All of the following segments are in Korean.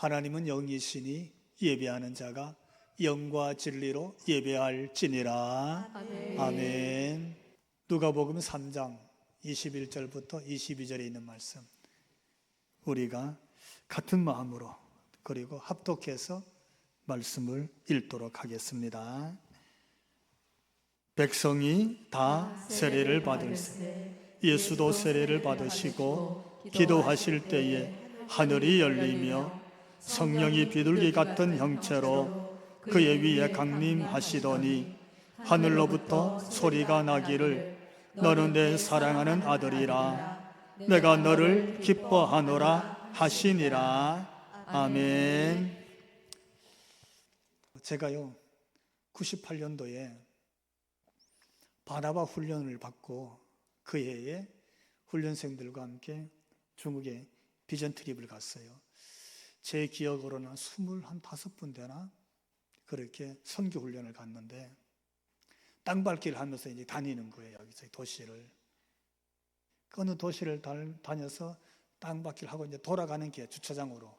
하나님은 영이시니 예배하는 자가 영과 진리로 예배할지니라. 아멘. 아멘. 누가복음 3장 21절부터 22절에 있는 말씀, 우리가 같은 마음으로 그리고 합독해서 말씀을 읽도록 하겠습니다. 백성이 다 세례를 받을세 예수도 세례를 받으시고 기도하실 때에 하늘이 열리며 성령이 비둘기 같은 형체로 그의 위에 강림하시더니 하늘로부터 소리가 나기를 너는 내 사랑하는 아들이라 내가 너를 기뻐하노라 하시니라. 아멘. 제가요 98년도에 바나바 훈련을 받고 그 해에 훈련생들과 함께 중국에 비전 트립을 갔어요. 제 기억으로는 25분 되나 그렇게 선교 훈련을 갔는데 땅밟기를 하면서 이제 다니는 거예요. 여기서 도시를. 어느 도시를 다녀서 땅밟기를 하고 이제 돌아가는 게 주차장으로.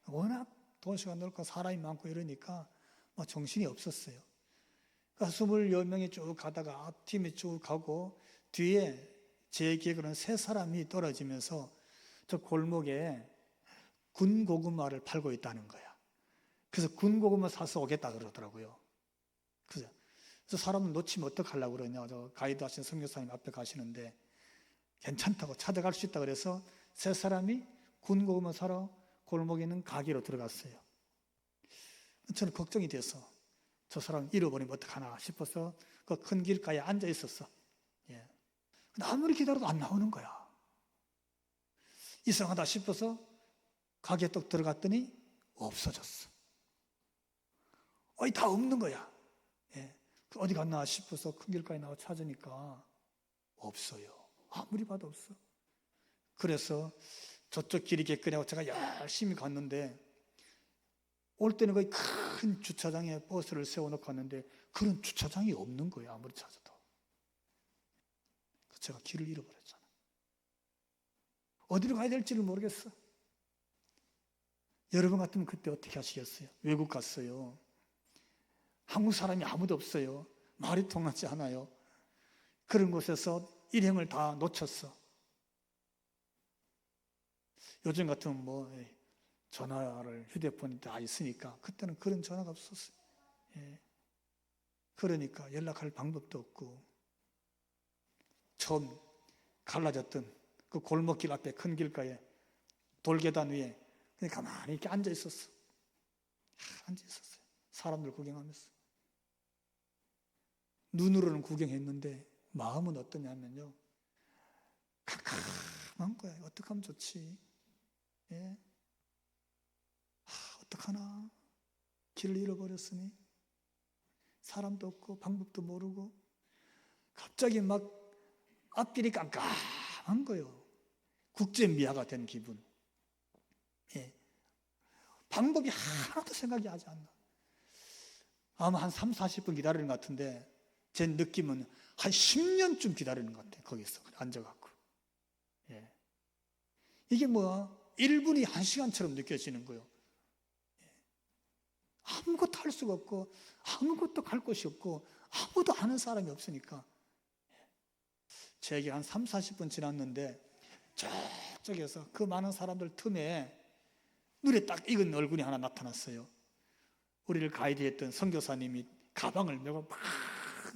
워낙 도시가 넓고 사람이 많고 이러니까 뭐 정신이 없었어요. 그러니까 20명이 쭉 가다가 앞팀이 쭉 가고 뒤에 제 기억으로는 3사람이 떨어지면서 저 골목에 군고구마를 팔고 있다는 거야. 그래서 군고구마 사서 오겠다 그러더라고요. 그래서 사람을 놓치면 어떡하려고 그러냐. 저 가이드 하신 선교사님 앞에 가시는데 괜찮다고 찾아갈 수 있다 그래서 3사람이 군고구마 사러 골목에 있는 가게로 들어갔어요. 저는 걱정이 돼서 저 사람 잃어버리면 어떡하나 싶어서 그 큰 길가에 앉아 있었어. 예. 근데 아무리 기다려도 안 나오는 거야. 이상하다 싶어서 가게에 또 들어갔더니 없어졌어. 다 없는 거야. 예. 어디 갔나 싶어서 큰 길가에 나와 찾으니까 없어요. 아무리 봐도 없어. 그래서 저쪽 길이 개끈하고 제가 열심히 갔는데 올 때는 거의 큰 주차장에 버스를 세워놓고 갔는데 그런 주차장이 없는 거예요. 아무리 찾아도. 제가 길을 잃어버렸잖아. 어디로 가야 될지를 모르겠어. 여러분 같으면 그때 어떻게 하시겠어요? 외국 갔어요. 한국 사람이 아무도 없어요. 말이 통하지 않아요. 그런 곳에서 일행을 다 놓쳤어. 요즘 같으면 뭐 전화를 휴대폰이 다 있으니까 그때는 그런 전화가 없었어요. 예. 그러니까 연락할 방법도 없고 처음 갈라졌던 그 골목길 앞에 큰 길가에 돌계단 위에 그냥 가만히 이렇게 앉아 있었어. 앉아 있었어요. 사람들 구경하면서. 눈으로는 구경했는데 마음은 어떠냐면요. 깜깜한 거야. 어떻게 하면 좋지? 예. 어떡하나. 길을 잃어버렸으니 사람도 없고 방법도 모르고 갑자기 막 앞길이 깜깜한 거예요. 국제미아가 된 기분. 예. 방법이 하나도 생각이 나지 않나. 아마 한 3, 40분 기다리는 것 같은데 제 느낌은 한 10년쯤 기다리는 것 같아요. 거기서 앉아갖고. 예. 이게 뭐 1분이 1시간처럼 느껴지는 거예요. 예. 아무것도 할 수가 없고 아무것도 갈 곳이 없고 아무도 아는 사람이 없으니까 제 얘기 한 3, 40분 지났는데 저쪽에서 그 많은 사람들 틈에 눈에 딱 익은 얼굴이 하나 나타났어요. 우리를 가이드했던 선교사님이 가방을 메고 막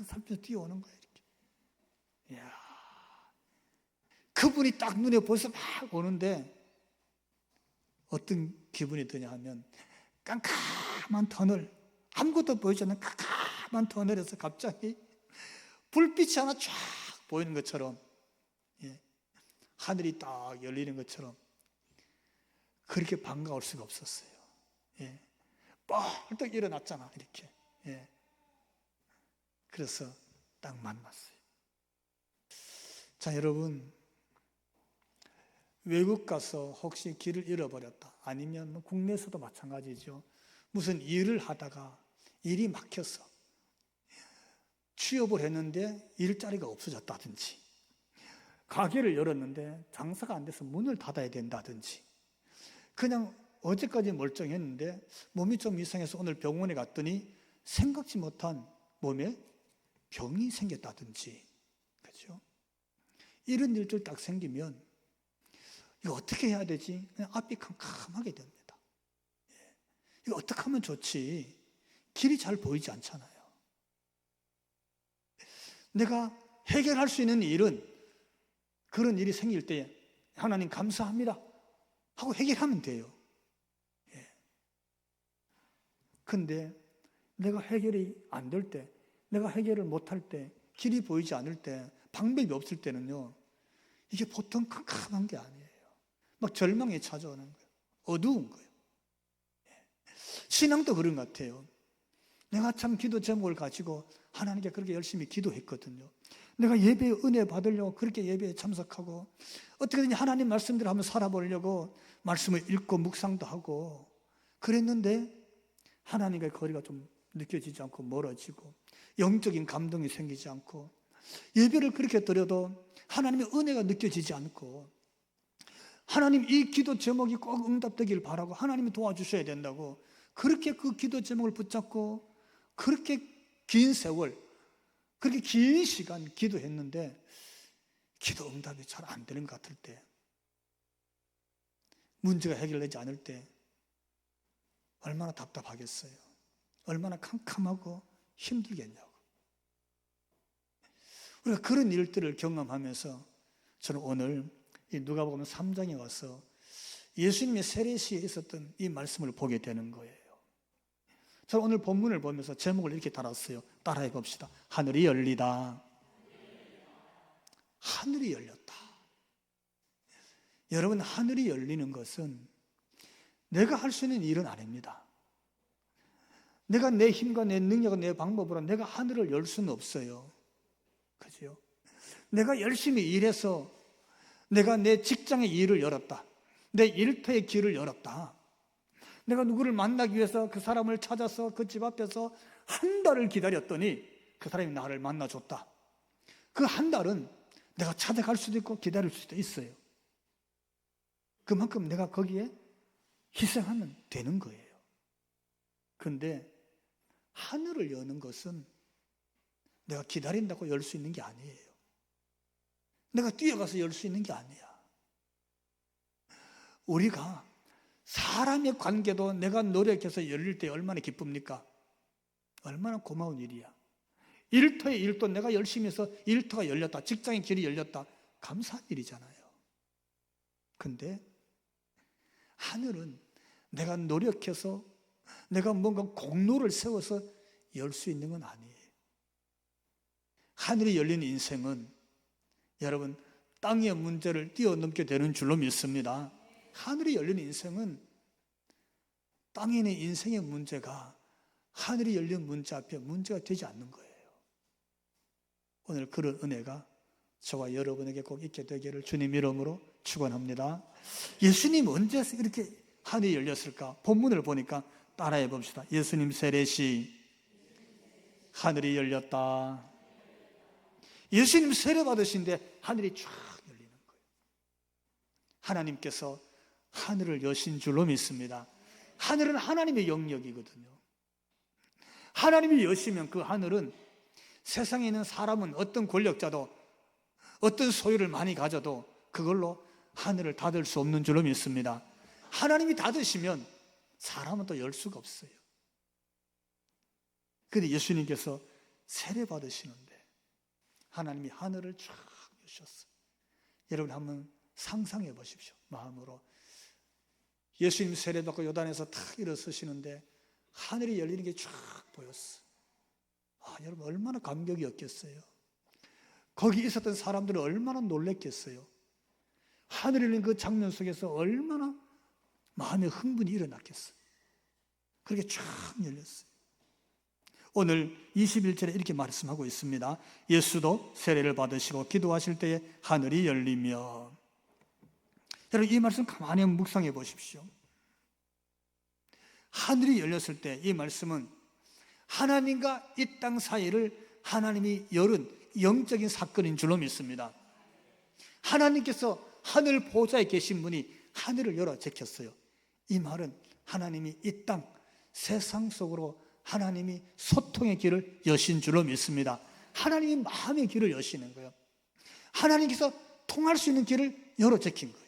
살펴서 뛰어오는 거예요. 이렇게. 이야. 그분이 딱 눈에 보여서 막 오는데 어떤 기분이 드냐 하면 깜깜한 터널, 아무것도 보이지 않는 깜깜한 터널에서 갑자기 불빛이 하나 쫙 보이는 것처럼, 예, 하늘이 딱 열리는 것처럼 그렇게 반가울 수가 없었어요. 예, 뻘떡 일어났잖아 이렇게. 예, 그래서 딱 만났어요. 자, 여러분, 외국 가서 혹시 길을 잃어버렸다, 아니면 뭐 국내에서도 마찬가지죠. 무슨 일을 하다가 일이 막혀서 취업을 했는데 일자리가 없어졌다든지, 가게를 열었는데 장사가 안 돼서 문을 닫아야 된다든지, 그냥 어제까지 멀쩡했는데 몸이 좀 이상해서 오늘 병원에 갔더니 생각지 못한 몸에 병이 생겼다든지, 그렇죠? 이런 일들 딱 생기면 이거 어떻게 해야 되지? 그냥 앞이 캄캄하게 됩니다. 이거 어떻게 하면 좋지? 길이 잘 보이지 않잖아요. 내가 해결할 수 있는 일은 그런 일이 생길 때 하나님 감사합니다 하고 해결하면 돼요. 근데 내가 해결이 안 될 때, 내가 해결을 못할 때, 길이 보이지 않을 때, 방법이 없을 때는요, 이게 보통 캄캄한 게 아니에요. 막 절망이 찾아오는 거예요. 어두운 거예요. 신앙도 그런 것 같아요. 내가 참 기도 제목을 가지고 하나님께 그렇게 열심히 기도했거든요. 내가 예배에 은혜 받으려고 그렇게 예배에 참석하고 어떻게든지 하나님 말씀대로 한번 살아보려고 말씀을 읽고 묵상도 하고 그랬는데 하나님과의 거리가 좀 느껴지지 않고 멀어지고 영적인 감동이 생기지 않고 예배를 그렇게 드려도 하나님의 은혜가 느껴지지 않고 하나님 이 기도 제목이 꼭 응답되길 바라고 하나님이 도와주셔야 된다고 그렇게 그 기도 제목을 붙잡고 그렇게 긴 세월 그렇게 긴 시간 기도했는데 기도 응답이 잘 안 되는 것 같을 때 문제가 해결되지 않을 때 얼마나 답답하겠어요. 얼마나 캄캄하고 힘들겠냐고. 우리가 그런 일들을 경험하면서 저는 오늘 이 누가복음 3장에 와서 예수님의 세례시에 있었던 이 말씀을 보게 되는 거예요. 저는 오늘 본문을 보면서 제목을 이렇게 달았어요. 따라해 봅시다. 하늘이 열리다. 하늘이 열렸다. 여러분, 하늘이 열리는 것은 내가 할 수 있는 일은 아닙니다. 내가 내 힘과 내 능력과 내 방법으로 내가 하늘을 열 수는 없어요. 그죠? 내가 열심히 일해서 내가 내 직장의 일을 열었다. 내 일터의 길을 열었다. 내가 누구를 만나기 위해서 그 사람을 찾아서 그 집 앞에서 한 달을 기다렸더니 그 사람이 나를 만나줬다. 그 한 달은 내가 찾아갈 수도 있고 기다릴 수도 있어요. 그만큼 내가 거기에 희생하면 되는 거예요. 그런데 하늘을 여는 것은 내가 기다린다고 열 수 있는 게 아니에요. 내가 뛰어가서 열 수 있는 게 아니야. 우리가 사람의 관계도 내가 노력해서 열릴 때 얼마나 기쁩니까? 얼마나 고마운 일이야. 일터의 일도 내가 열심히 해서 일터가 열렸다. 직장의 길이 열렸다. 감사한 일이잖아요. 근데 하늘은 내가 노력해서 내가 뭔가 공로를 세워서 열 수 있는 건 아니에요. 하늘이 열린 인생은 여러분 땅의 문제를 뛰어넘게 되는 줄로 믿습니다. 하늘이 열린 인생은 땅에 있는 인생의 문제가 하늘이 열린 문제 앞에 문제가 되지 않는 거예요. 오늘 그런 은혜가 저와 여러분에게 꼭 있게 되기를 주님 이름으로 축원합니다. 예수님 언제 이렇게 하늘이 열렸을까? 본문을 보니까 따라해 봅시다. 예수님 세례시 하늘이 열렸다. 예수님 세례 받으신데 하늘이 쫙 열리는 거예요. 하나님께서 하늘을 여신 줄로 믿습니다. 하늘은 하나님의 영역이거든요. 하나님이 여시면 그 하늘은 세상에 있는 사람은 어떤 권력자도 어떤 소유를 많이 가져도 그걸로 하늘을 닫을 수 없는 줄로 믿습니다. 하나님이 닫으시면 사람은 또 열 수가 없어요. 그런데 예수님께서 세례 받으시는데 하나님이 하늘을 쫙 여셨어요. 여러분 한번 상상해 보십시오. 마음으로 예수님 세례 받고 요단에서 탁 일어서시는데 하늘이 열리는 게 쫙 보였어요. 여러분 얼마나 감격이었겠어요. 거기 있었던 사람들은 얼마나 놀랬겠어요. 하늘이 열린 그 장면 속에서 얼마나 마음의 흥분이 일어났겠어요. 그렇게 쫙 열렸어요. 오늘 21절에 이렇게 말씀하고 있습니다. 예수도 세례를 받으시고 기도하실 때에 하늘이 열리며. 여러분 이 말씀 가만히 묵상해 보십시오. 하늘이 열렸을 때 이 말씀은 하나님과 이 땅 사이를 하나님이 열은 영적인 사건인 줄로 믿습니다. 하나님께서 하늘 보좌에 계신 분이 하늘을 열어 제켰어요. 이 말은 하나님이 이 땅, 세상 속으로 하나님이 소통의 길을 여신 줄로 믿습니다. 하나님이 마음의 길을 여시는 거예요. 하나님께서 통할 수 있는 길을 열어 제낀 거예요.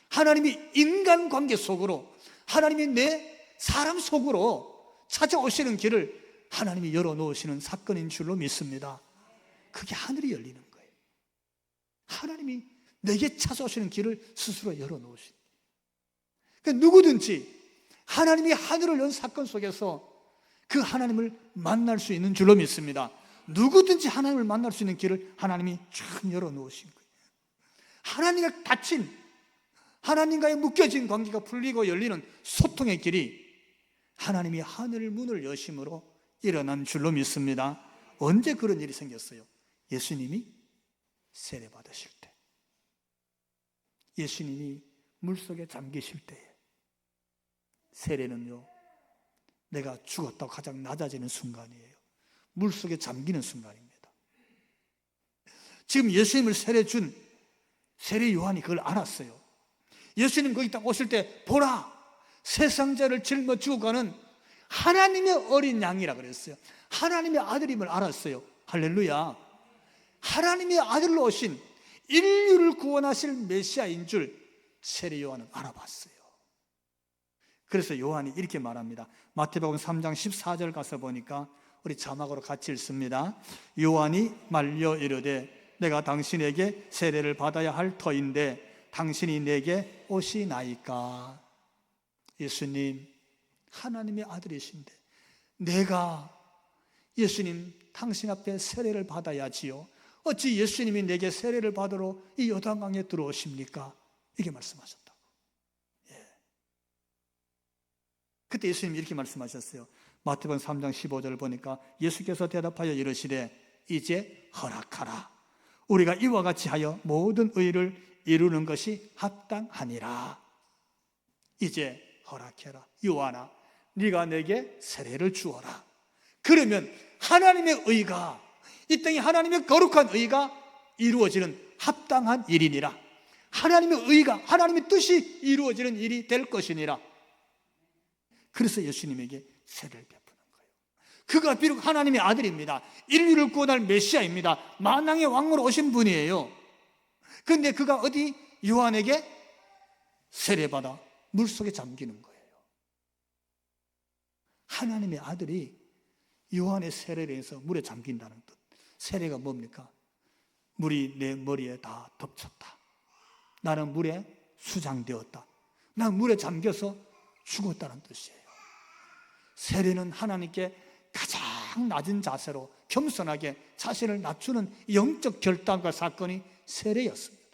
하나님이 인간관계 속으로, 하나님이 내 사람 속으로 찾아오시는 길을 하나님이 열어놓으시는 사건인 줄로 믿습니다. 그게 하늘이 열리는 거예요. 하나님이 내게 찾아오시는 길을 스스로 열어놓으신. 그러니까 누구든지 하나님이 하늘을 연 사건 속에서 그 하나님을 만날 수 있는 줄로 믿습니다. 누구든지 하나님을 만날 수 있는 길을 하나님이 쫙 열어놓으신 거예요. 하나님과 닫힌, 하나님과의 묶여진 관계가 풀리고 열리는 소통의 길이 하나님이 하늘 문을 여심으로 일어난 줄로 믿습니다. 언제 그런 일이 생겼어요? 예수님이 세례 받으실 때, 예수님이 물속에 잠기실 때에. 세례는요, 내가 죽었다고 가장 낮아지는 순간이에요. 물속에 잠기는 순간입니다. 지금 예수님을 세례 준 세례 요한이 그걸 알았어요. 예수님 거기 딱 오실 때 보라, 세상 죄를 짊어지고 가는 하나님의 어린 양이라 그랬어요. 하나님의 아들임을 알았어요. 할렐루야. 하나님의 아들로 오신 인류를 구원하실 메시아인 줄 세례 요한은 알아봤어요. 그래서 요한이 이렇게 말합니다. 마태복음 3장 14절 가서 보니까 우리 자막으로 같이 읽습니다. 요한이 말려 이르되 내가 당신에게 세례를 받아야 할 터인데 당신이 내게 오시나이까. 예수님 하나님의 아들이신데 내가 예수님 당신 앞에 세례를 받아야지요. 어찌 예수님이 내게 세례를 받으러 이 요단강에 들어오십니까? 이렇게 말씀하셨다고. 그때 예수님이 이렇게 말씀하셨어요. 마태복음 3장 15절을 보니까 예수께서 대답하여 이르시되 이제 허락하라. 우리가 이와 같이 하여 모든 의를 이루는 것이 합당하니라. 이제 허락해라. 요한아, 네가 내게 세례를 주어라. 그러면 하나님의 의가, 이 땅에 하나님의 거룩한 의가 이루어지는 합당한 일이니라. 하나님의 의가, 하나님의 뜻이 이루어지는 일이 될 것이니라. 그래서 예수님에게 세례를 베푸는 거예요. 그가 비록 하나님의 아들입니다. 인류를 구원할 메시아입니다. 만왕의 왕으로 오신 분이에요. 그런데 그가 어디 요한에게 세례받아 물속에 잠기는 거예요. 하나님의 아들이 요한의 세례를 해서 물에 잠긴다는 뜻. 세례가 뭡니까? 물이 내 머리에 다 덮쳤다. 나는 물에 수장되었다. 나는 물에 잠겨서 죽었다는 뜻이에요. 세례는 하나님께 가장 낮은 자세로 겸손하게 자신을 낮추는 영적 결단과 사건이 세례였습니다.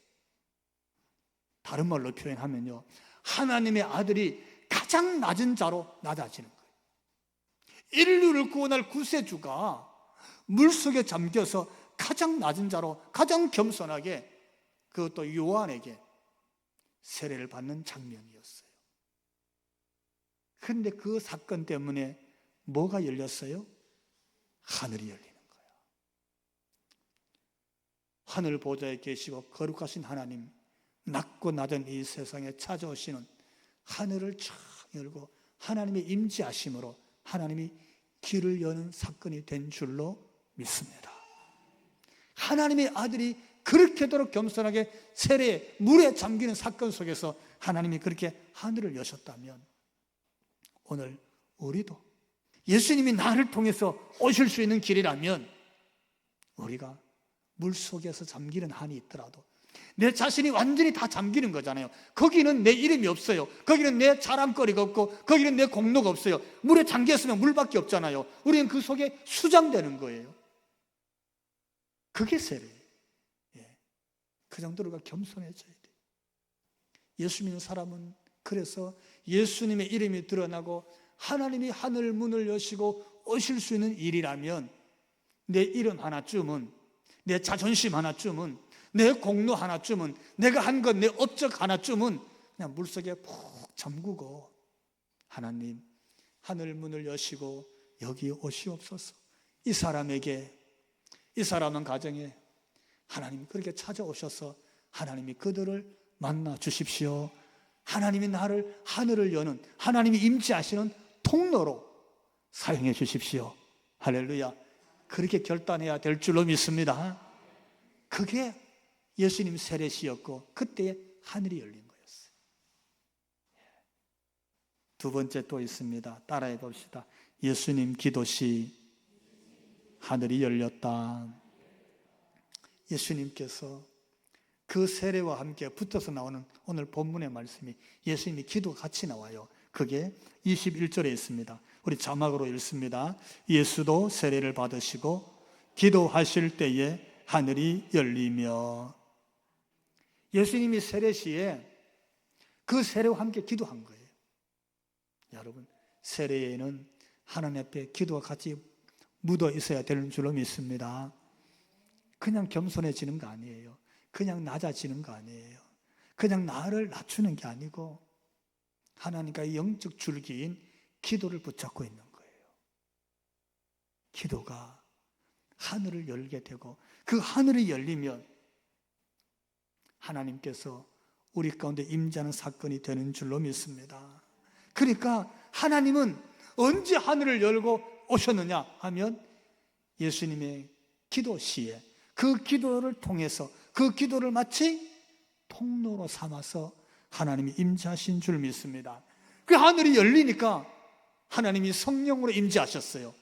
다른 말로 표현하면요, 하나님의 아들이 가장 낮은 자로 낮아지는 거예요. 인류를 구원할 구세주가 물속에 잠겨서 가장 낮은 자로 가장 겸손하게, 그것도 요한에게 세례를 받는 장면이었어요. 그런데 그 사건 때문에 뭐가 열렸어요? 하늘이 열리는 거예요. 하늘 보좌에 계시고 거룩하신 하나님, 낮고 낮은 이 세상에 찾아오시는 하늘을 쫙 열고 하나님의 임재하심으로 하나님이 길을 여는 사건이 된 줄로 믿습니다. 하나님의 아들이 그렇게도록 겸손하게 세례에 물에 잠기는 사건 속에서 하나님이 그렇게 하늘을 여셨다면 오늘 우리도 예수님이 나를 통해서 오실 수 있는 길이라면 우리가 물속에서 잠기는 한이 있더라도 내 자신이 완전히 다 잠기는 거잖아요. 거기는 내 이름이 없어요. 거기는 내 자랑거리가 없고 거기는 내 공로가 없어요. 물에 잠겼으면 물밖에 없잖아요. 우리는 그 속에 수장되는 거예요. 그게 세례예요. 그 정도로 겸손해져야 돼요. 예수 믿는 사람은 그래서 예수님의 이름이 드러나고 하나님이 하늘 문을 여시고 오실 수 있는 일이라면 내 이름 하나쯤은, 내 자존심 하나쯤은, 내 공로 하나쯤은, 내가 한 것, 내 업적 하나쯤은 그냥 물속에 푹 잠그고 하나님 하늘 문을 여시고 여기 오시옵소서. 이 사람에게, 이 사람은 가정에 하나님 그렇게 찾아오셔서 하나님이 그들을 만나 주십시오. 하나님이 나를 하늘을 여는, 하나님이 임재하시는 통로로 사용해 주십시오. 할렐루야. 그렇게 결단해야 될 줄로 믿습니다. 그게 예수님 세례시였고 그때에 하늘이 열린 거였어요. 두 번째 또 있습니다. 따라해 봅시다. 예수님 기도시 하늘이 열렸다. 예수님께서 그 세례와 함께 붙어서 나오는 오늘 본문의 말씀이 예수님이 기도가 같이 나와요. 그게 21절에 있습니다. 우리 자막으로 읽습니다. 예수도 세례를 받으시고 기도하실 때에 하늘이 열리며. 예수님이 세례 시에 그 세례와 함께 기도한 거예요. 여러분, 세례에는 하나님 앞에 기도가 같이 묻어 있어야 되는 줄로 믿습니다. 그냥 겸손해지는 거 아니에요. 그냥 낮아지는 거 아니에요. 그냥 나를 낮추는 게 아니고 하나님과의 영적 줄기인 기도를 붙잡고 있는 거예요. 기도가 하늘을 열게 되고 그 하늘이 열리면 하나님께서 우리 가운데 임재하는 사건이 되는 줄로 믿습니다. 그러니까 하나님은 언제 하늘을 열고 오셨느냐 하면 예수님의 기도 시에 그 기도를 통해서 그 기도를 마치 통로로 삼아서 하나님이 임재하신 줄 믿습니다. 그 하늘이 열리니까 하나님이 성령으로 임재하셨어요.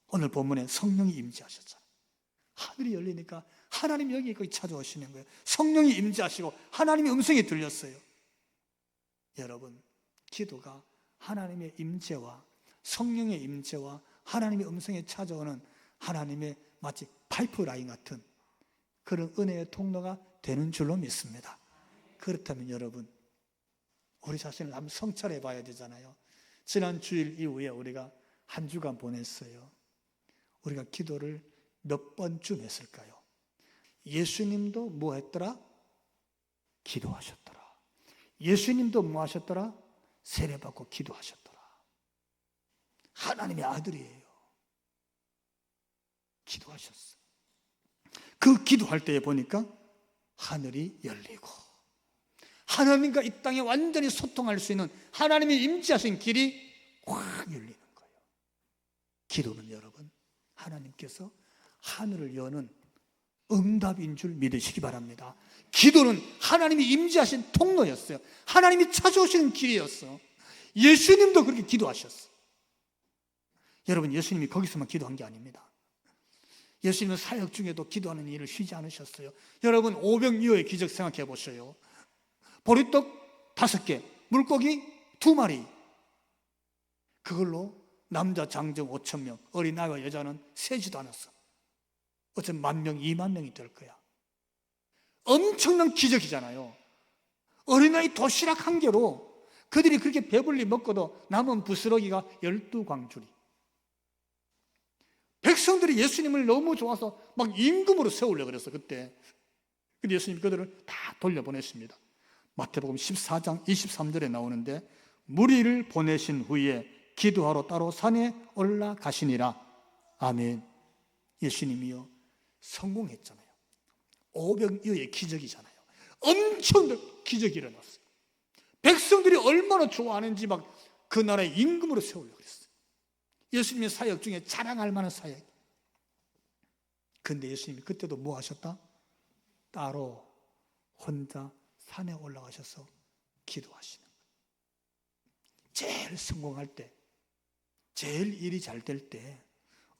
오늘 본문에 성령이 임재하셨잖아요. 하늘이 열리니까 하나님이 여기 거기 찾아오시는 거예요. 성령이 임재하시고 하나님의 음성이 들렸어요. 여러분, 기도가 하나님의 임재와 성령의 임재와 하나님의 음성에 찾아오는 하나님의 마치 파이프라인 같은 그런 은혜의 통로가 되는 줄로 믿습니다. 그렇다면 여러분, 우리 자신을 한번 성찰해 봐야 되잖아요. 지난 주일 이후에 우리가 한 주간 보냈어요. 우리가 기도를 몇 번쯤 했을까요? 예수님도 뭐 했더라? 기도하셨더라. 예수님도 뭐 하셨더라? 세례받고 기도하셨더라. 하나님의 아들이에요. 기도하셨어. 그 기도할 때에 보니까 하늘이 열리고 하나님과 이 땅에 완전히 소통할 수 있는 하나님이 임재하신 길이 확 열리는 거예요. 기도는 여러분, 하나님께서 하늘을 여는 응답인 줄 믿으시기 바랍니다. 기도는 하나님이 임재하신 통로였어요. 하나님이 찾아오시는 길이었어. 예수님도 그렇게 기도하셨어. 여러분, 예수님이 거기서만 기도한 게 아닙니다. 예수님은 사역 중에도 기도하는 일을 쉬지 않으셨어요. 여러분, 오병이어의 기적 생각해 보세요. 보리떡 5개, 물고기 2마리. 그걸로 남자 장정 5,000명, 어린아이와 여자는 세지도 않았어. 어쩌면 10,000명, 20,000명이 될 거야. 엄청난 기적이잖아요. 어린아이 도시락 1개로 그들이 그렇게 배불리 먹고도 남은 부스러기가 12광주리. 백성들이 예수님을 너무 좋아서 막 임금으로 세우려고 그랬어, 그때. 근데 예수님 그들을 다 돌려보냈습니다. 마태복음 14장 23절에 나오는데, 무리를 보내신 후에 기도하러 따로 산에 올라가시니라. 아멘. 예수님이요, 성공했잖아요. 오병이어의 기적이잖아요. 엄청난 기적이 일어났어요. 백성들이 얼마나 좋아하는지 막 그 나라의 임금으로 세우려고 그랬어요. 예수님의 사역 중에 자랑할 만한 사역. 근데 예수님이 그때도 뭐 하셨다? 따로 혼자 산에 올라가셔서 기도하시는 거예요. 제일 성공할 때, 제일 일이 잘 될 때,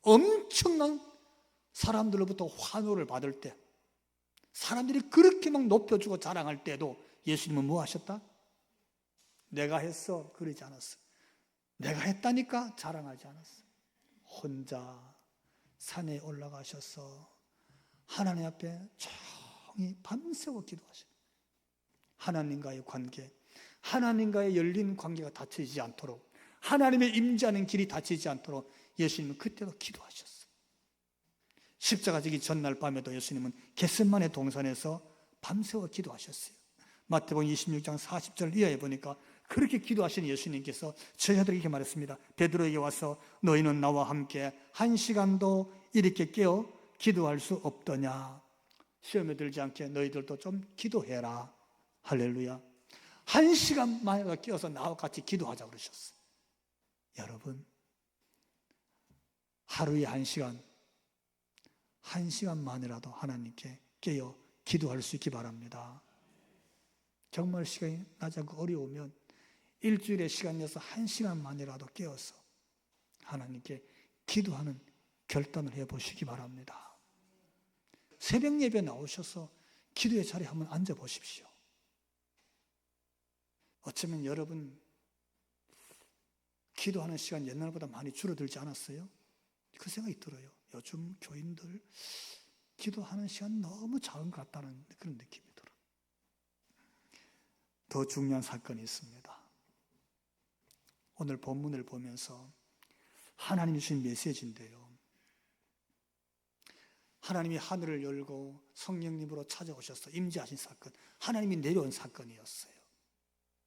엄청난 사람들로부터 환호를 받을 때, 사람들이 그렇게 막 높여주고 자랑할 때도 예수님은 뭐 하셨다? 내가 했어, 그러지 않았어. 내가 했다니까 자랑하지 않았어. 혼자 산에 올라가셔서 하나님 앞에 조용히 밤새워 기도하셔요. 하나님과의 관계, 하나님과의 열린 관계가 닫히지 않도록, 하나님의 임재하는 길이 닫히지 않도록 예수님은 그때도 기도하셨어요. 십자가 지기 전날 밤에도 예수님은 겟세마네 동산에서 밤새워 기도하셨어요. 마태복음 26장 40절 이하에 보니까 그렇게 기도하신 예수님께서 저희들에게 이렇게 말했습니다. 베드로에게 와서 너희는 나와 함께 1시간도 이렇게 깨어 기도할 수 없더냐. 시험에 들지 않게 너희들도 좀 기도해라. 할렐루야. 1시간만이라도 깨어서 나와 같이 기도하자 그러셨어요. 여러분, 하루에 1시간만이라도 하나님께 깨어 기도할 수 있기 바랍니다. 정말 시간이 나자고 어려우면 일주일에 시간 내서 1시간만이라도 깨어서 하나님께 기도하는 결단을 해보시기 바랍니다. 새벽 예배 나오셔서 기도의 자리에 한번 앉아보십시오. 어쩌면 여러분 기도하는 시간 옛날보다 많이 줄어들지 않았어요? 그 생각이 들어요. 요즘 교인들 기도하는 시간 너무 작은 것 같다는 그런 느낌이 들어요. 더 중요한 사건이 있습니다. 오늘 본문을 보면서 하나님이 주신 메시지인데요, 하나님이 하늘을 열고 성령님으로 찾아오셔서 임재하신 사건, 하나님이 내려온 사건이었어요.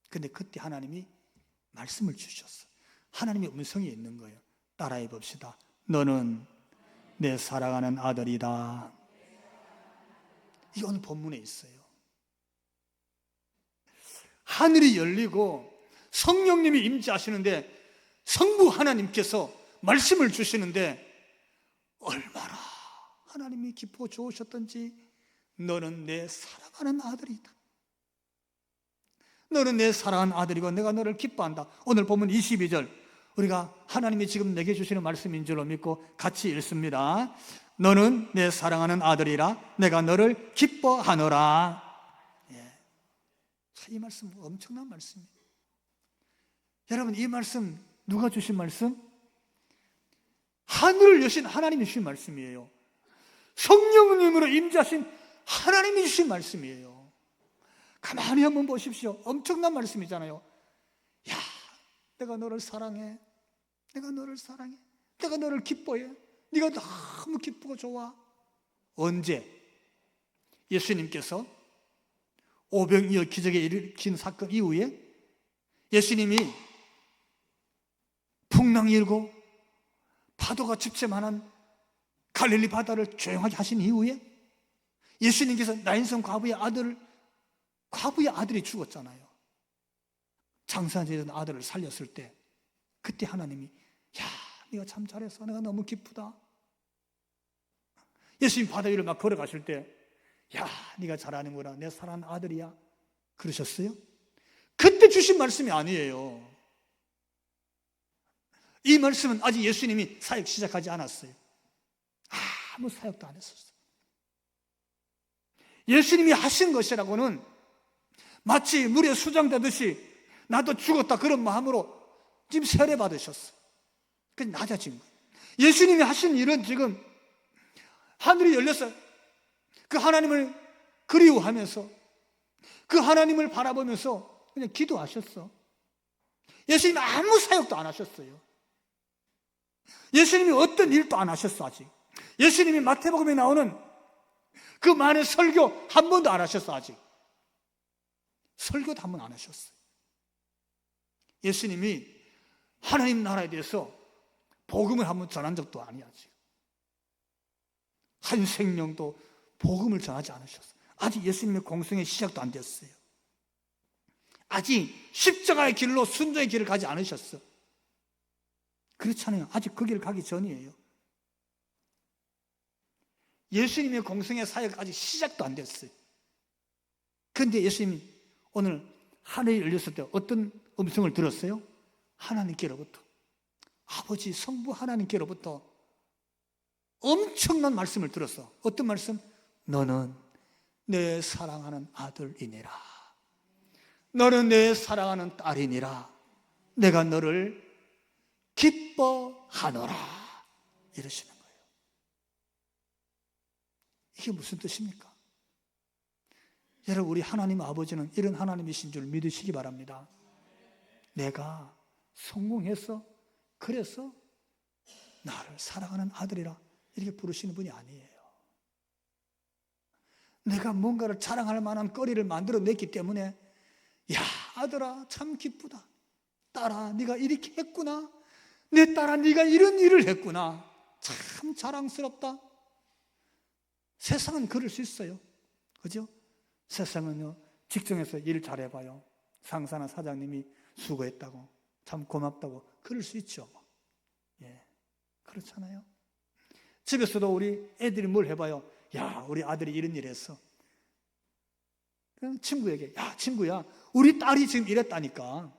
근데 그때 하나님이 말씀을 주셨어요. 하나님의 음성이 있는 거예요. 따라해 봅시다. 너는 내 사랑하는 아들이다. 이게 오늘 본문에 있어요. 하늘이 열리고 성령님이 임재하시는데, 성부 하나님께서 말씀을 주시는데 얼마나 하나님이 기쁘고 좋으셨던지, 너는 내 사랑하는 아들이다. 너는 내 사랑하는 아들이고 내가 너를 기뻐한다. 오늘 보면 22절, 우리가 하나님이 지금 내게 주시는 말씀인 줄로 믿고 같이 읽습니다. 너는 내 사랑하는 아들이라 내가 너를 기뻐하노라. 예. 이 말씀 엄청난 말씀이에요. 여러분, 이 말씀 누가 주신 말씀? 하늘을 여신 하나님이 주신 말씀이에요. 성령님으로 임재하신 하나님이 주신 말씀이에요. 가만히 한번 보십시오. 엄청난 말씀이잖아요. 야, 내가 너를 사랑해. 내가 너를 사랑해. 내가 너를 기뻐해. 네가 너무 기쁘고 좋아. 언제? 예수님께서 오병이어 기적에 일으킨 사건 이후에, 예수님이 풍랑이 일고 파도가 집채만한 갈릴리 바다를 조용하게 하신 이후에, 예수님께서 나인성 과부의 아들이 죽었잖아요. 장사되던 아들을 살렸을 때, 그때 하나님이 야, 네가 참 잘했어. 내가 너무 기쁘다. 예수님 바다 위를 막 걸어가실 때, 야, 네가 잘하는구나. 내 사랑하는 아들이야. 그러셨어요? 그때 주신 말씀이 아니에요. 이 말씀은 아직 예수님이 사역 시작하지 않았어요. 아무 사역도 안 했었어요. 예수님이 하신 것이라고는 마치 물에 수장되듯이 나도 죽었다 그런 마음으로 지금 세례 받으셨어요. 그게 낮아진 거예요. 예수님이 하신 일은 지금 하늘이 열려서 그 하나님을 그리워하면서 그 하나님을 바라보면서 그냥 기도하셨어. 예수님이 아무 사역도 안 하셨어요. 예수님이 어떤 일도 안 하셨어. 아직 예수님이 마태복음에 나오는 그 많은 설교 한 번도 안 하셨어. 아직 설교도 한 번 안 하셨어요. 예수님이 하나님 나라에 대해서 복음을 한 번 전한 적도 아니야. 지금 한 생명도 복음을 전하지 않으셨어요. 아직 예수님의 공생의 시작도 안 됐어요. 아직 십자가의 길로 순종의 길을 가지 않으셨어. 그렇잖아요. 아직 그 길을 가기 전이에요. 예수님의 공생의 사역 아직 시작도 안 됐어요. 그런데 예수님이 오늘 하늘이 열렸을 때 어떤 음성을 들었어요? 하나님께로부터, 아버지 성부 하나님께로부터 엄청난 말씀을 들었어. 어떤 말씀? 너는 내 사랑하는 아들이니라. 너는 내 사랑하는 딸이니라. 내가 너를 기뻐하노라. 이러시는 거예요. 이게 무슨 뜻입니까? 여러분, 우리 하나님 아버지는 이런 하나님이신 줄 믿으시기 바랍니다. 내가 성공해서, 그래서 나를 사랑하는 아들이라 이렇게 부르시는 분이 아니에요. 내가 뭔가를 자랑할 만한 거리를 만들어냈기 때문에, 야, 아들아 참 기쁘다. 딸아 네가 이렇게 했구나. 내 딸아 네가 이런 일을 했구나. 참 자랑스럽다. 세상은 그럴 수 있어요. 그죠? 세상은요, 직장에서 일 잘해봐요. 상사나 사장님이 수고했다고, 참 고맙다고 그럴 수 있죠. 예, 그렇잖아요. 집에서도 우리 애들이 뭘 해봐요. 야, 우리 아들이 이런 일 했어. 친구에게, 야, 친구야, 우리 딸이 지금 이랬다니까.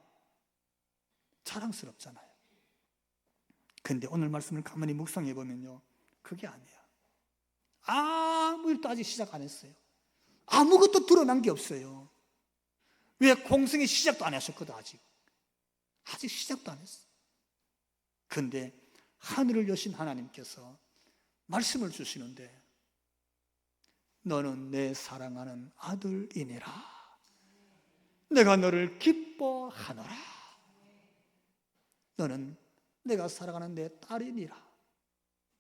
자랑스럽잖아요. 근데 오늘 말씀을 가만히 묵상해 보면요, 그게 아니야. 아무 일도 아직 시작 안 했어요. 아무것도 드러난 게 없어요. 왜? 공생의 시작도 안 하셨거든. 아직 시작도 안 했어. 근데 하늘을 여신 하나님께서 말씀을 주시는데, 너는 내 사랑하는 아들이니라. 내가 너를 기뻐하노라. 너는 내가 사랑하는 내 딸이니라.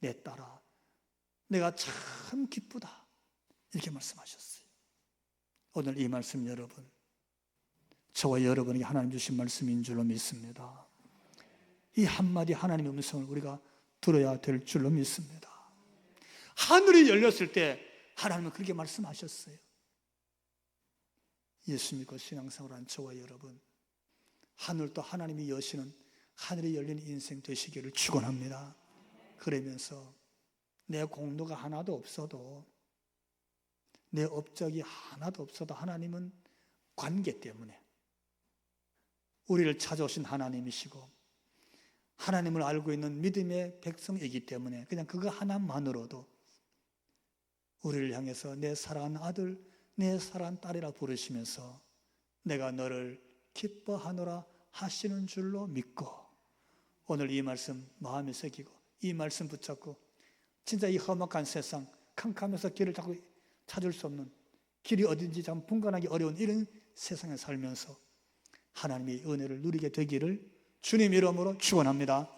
내 딸아, 내가 참 기쁘다. 이렇게 말씀하셨어요. 오늘 이 말씀 여러분, 저와 여러분에게 하나님 주신 말씀인 줄로 믿습니다. 이 한마디 하나님의 음성을 우리가 들어야 될 줄로 믿습니다. 하늘이 열렸을 때 하나님은 그렇게 말씀하셨어요. 예수 믿고 신앙생활한 저와 여러분, 하늘도 하나님이 여시는 하늘이 열린 인생 되시기를 축원합니다. 그러면서 내 공로가 하나도 없어도, 내 업적이 하나도 없어도 하나님은 관계 때문에 우리를 찾아오신 하나님이시고 하나님을 알고 있는 믿음의 백성이기 때문에 그냥 그거 하나만으로도 우리를 향해서 내 사랑하는 아들, 내 사랑하는 딸이라 부르시면서 내가 너를 기뻐하노라 하시는 줄로 믿고, 오늘 이 말씀 마음에 새기고 이 말씀 붙잡고 진짜 이 험악한 세상, 캄캄해서 길을 자꾸 찾을 수 없는, 길이 어딘지 참 분간하기 어려운 이런 세상에 살면서 하나님의 은혜를 누리게 되기를 주님 이름으로 축원합니다.